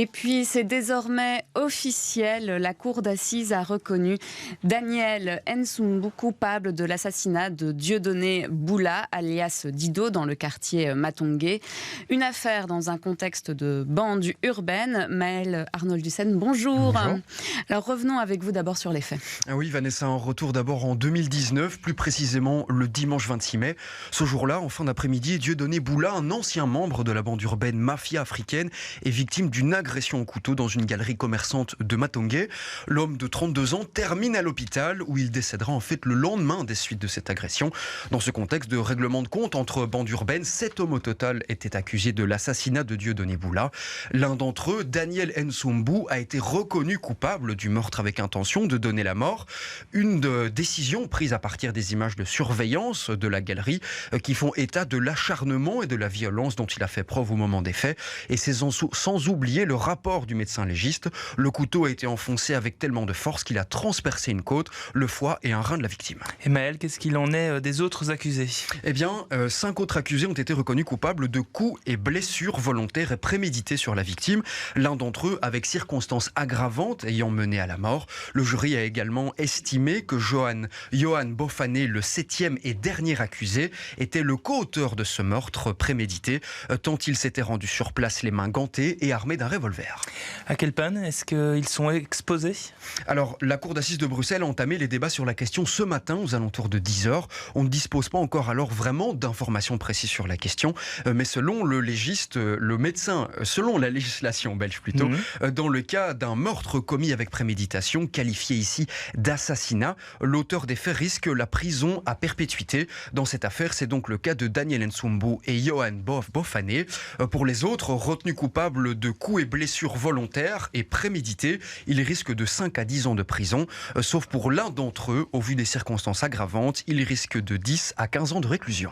Et puis, c'est désormais officiel. La cour d'assises a reconnu Daniel Nsumbu coupable de l'assassinat de Dieudonné Boula, alias Dido, dans le quartier Matongé. Une affaire dans un contexte de bande urbaine. Maëlle Arnold-Dussen, bonjour. Bonjour. Alors, revenons avec vous d'abord sur les faits. Ah oui, Vanessa, un retour d'abord en 2019, plus précisément le dimanche 26 mai. Ce jour-là, en fin d'après-midi, Dieudonné Boula, un ancien membre de la bande urbaine Mafia africaine, est victime d'une agression au couteau dans une galerie commerçante de Matongé. L'homme de 32 ans termine à l'hôpital où il décédera en fait le lendemain des suites de cette agression. Dans ce contexte de règlement de compte entre bandes urbaines, 7 hommes au total étaient accusés de l'assassinat de Dieudonné Boula. L'un d'entre eux, Daniel Nsumbu, a été reconnu coupable du meurtre avec intention de donner la mort. Une décision prise à partir des images de surveillance de la galerie qui font état de l'acharnement et de la violence dont il a fait preuve au moment des faits. Et c'est sans oublier le rapport du médecin légiste. Le couteau a été enfoncé avec tellement de force qu'il a transpercé une côte, le foie et un rein de la victime. Et Maëlle, qu'est-ce qu'il en est des autres accusés ? Eh bien, 5 autres accusés ont été reconnus coupables de coups et blessures volontaires et prémédités sur la victime. L'un d'entre eux avec circonstances aggravantes ayant mené à la mort. Le jury a également estimé que Johan Bofané, le 7e et dernier accusé, était le co-auteur de ce meurtre prémédité, tant il s'était rendu sur place les mains gantées et armé d'un revolver. À quelle peine est-ce qu'ils sont exposés ? Alors, la cour d'assises de Bruxelles a entamé les débats sur la question ce matin aux alentours de 10h. On ne dispose pas encore alors vraiment d'informations précises sur la question, mais selon le légiste, le médecin, selon la législation belge plutôt, dans le cas d'un meurtre commis avec préméditation, qualifié ici d'assassinat, l'auteur des faits risque la prison à perpétuité. Dans cette affaire, c'est donc le cas de Daniel Nsumbu et Johan Bofané. Pour les autres, retenus coupables de coups et blessures volontaires et prémédités, ils risquent de 5 à 10 ans de prison, sauf pour l'un d'entre eux, au vu des circonstances aggravantes, il risque de 10 à 15 ans de réclusion.